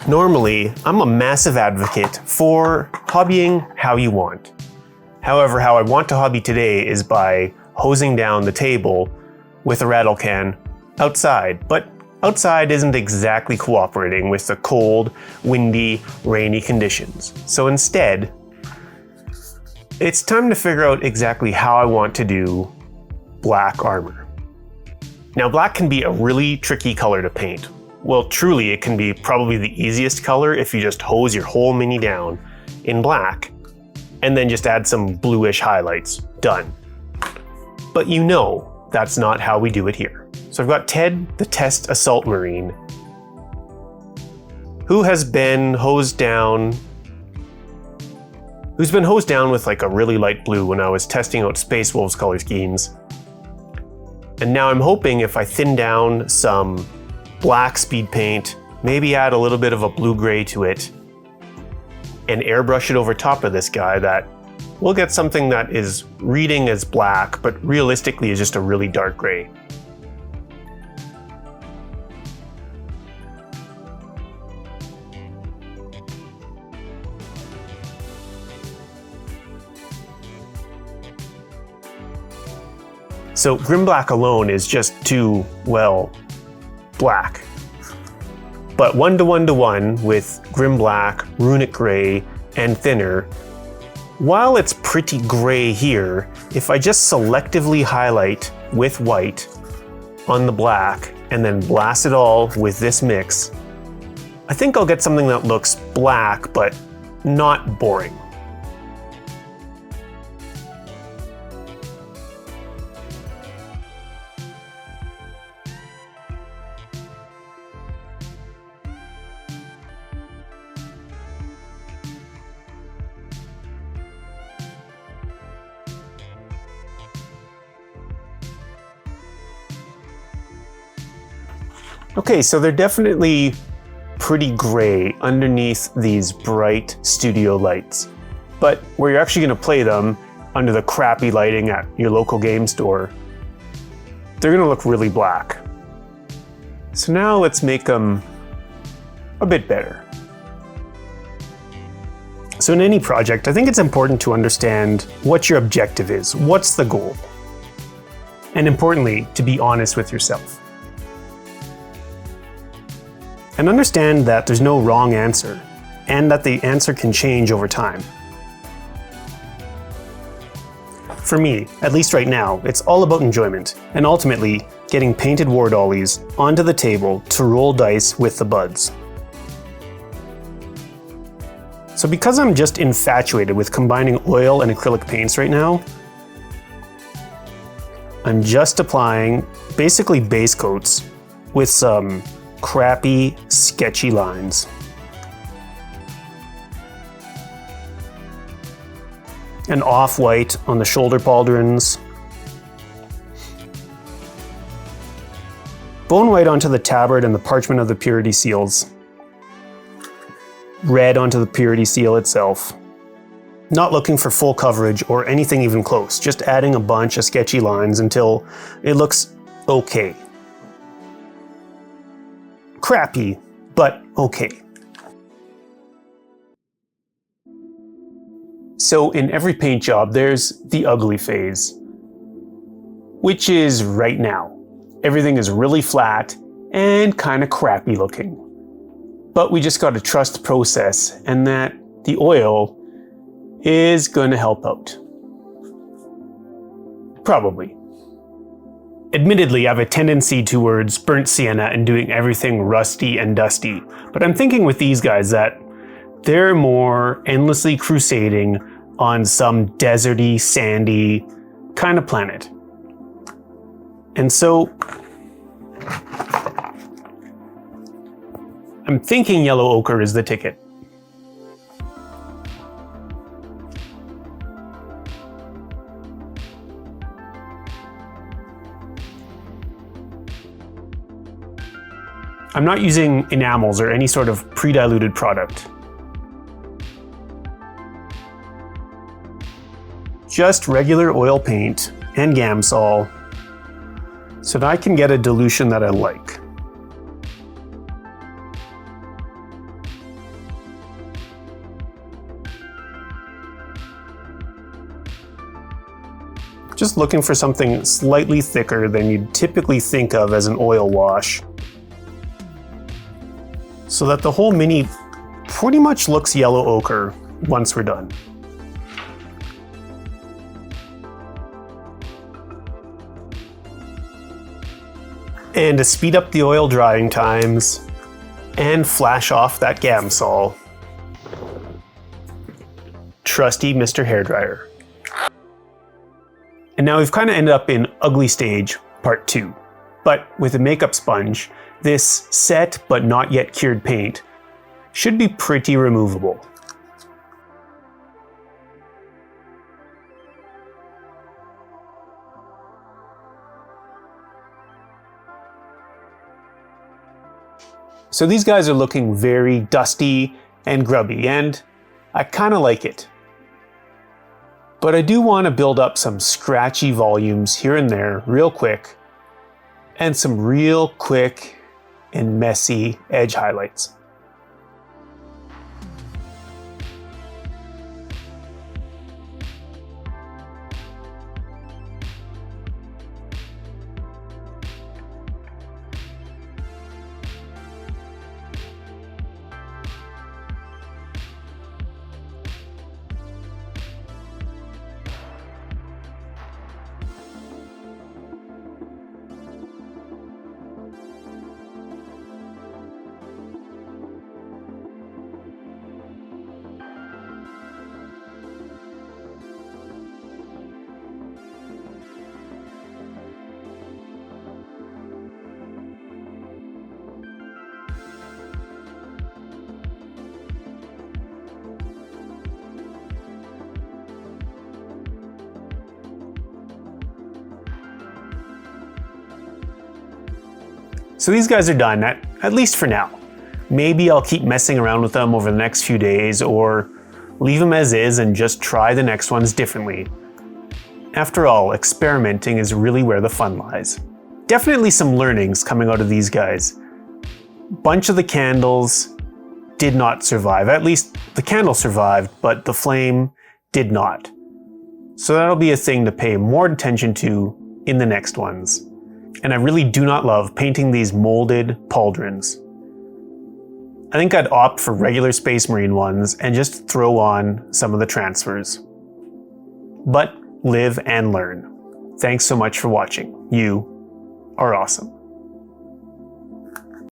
Normally, I'm a massive advocate for hobbying how you want. However, how I want to hobby today is by hosing down the table with a rattle can outside. But outside isn't exactly cooperating with the cold, windy, rainy conditions. So instead, it's time to figure out exactly how I want to do black armor. Now, black can be a really tricky color to paint. Well, truly, it can be probably the easiest color if you just hose your whole mini down in black and then just add some bluish highlights. Done. But you know that's not how we do it here. So I've got Ted, the Test Assault Marine, who's been hosed down with like a really light blue when I was testing out Space Wolves color schemes. And now I'm hoping if I thin down some black speed paint, maybe add a little bit of a blue-gray to it, and airbrush it over top of this guy, that we'll get something that is reading as black, but realistically is just a really dark gray. So Grim Black alone is just too, well, black. But 1-to-1-to-1 with Grim Black, Runic Gray, and thinner, while it's pretty gray here, if I just selectively highlight with white on the black and then blast it all with this mix, I think I'll get something that looks black but not boring. Okay, so they're definitely pretty gray underneath these bright studio lights. But where you're actually going to play them under the crappy lighting at your local game store, they're going to look really black. So now let's make them a bit better. So in any project, I think it's important to understand what your objective is. What's the goal? And importantly, to be honest with yourself. And understand that there's no wrong answer, and that the answer can change over time. For me, at least right now, it's all about enjoyment, and ultimately, getting painted war dollies onto the table to roll dice with the buds. So because I'm just infatuated with combining oil and acrylic paints right now, I'm just applying basically base coats with some crappy, sketchy lines. And off-white on the shoulder pauldrons. Bone white onto the tabard and the parchment of the purity seals. Red onto the purity seal itself. Not looking for full coverage or anything even close, just adding a bunch of sketchy lines until it looks okay. Crappy, but okay. So in every paint job, there's the ugly phase, which is right now. Everything is really flat and kind of crappy looking. But we just got to trust the process and that the oil is going to help out. Probably. Admittedly, I have a tendency towards burnt sienna and doing everything rusty and dusty, but I'm thinking with these guys that they're more endlessly crusading on some deserty, sandy kind of planet. And so I'm thinking yellow ochre is the ticket. I'm not using enamels or any sort of pre-diluted product. Just regular oil paint and Gamsol so that I can get a dilution that I like. just looking for something slightly thicker than you'd typically think of as an oil wash, so that the whole Mini pretty much looks yellow ochre once we're done. And to speed up the oil drying times and flash off that Gamsol, trusty Mr. Hairdryer. And now we've kind of ended up in ugly stage part 2. But with a makeup sponge, this set but not yet cured paint should be pretty removable. So these guys are looking very dusty and grubby, and I kind of like it. But I do want to build up some scratchy volumes here and there real quick, and some real quick and messy edge highlights. So these guys are done, at least for now. Maybe I'll keep messing around with them over the next few days, or leave them as is and just try the next ones differently. After all, experimenting is really where the fun lies. Definitely some learnings coming out of these guys. Bunch of the candles did not survive. At least the candle survived, but the flame did not. So that'll be a thing to pay more attention to in the next ones. And I really do not love painting these molded pauldrons. I think I'd opt for regular Space Marine ones and just throw on some of the transfers. But live and learn. Thanks so much for watching. You are awesome.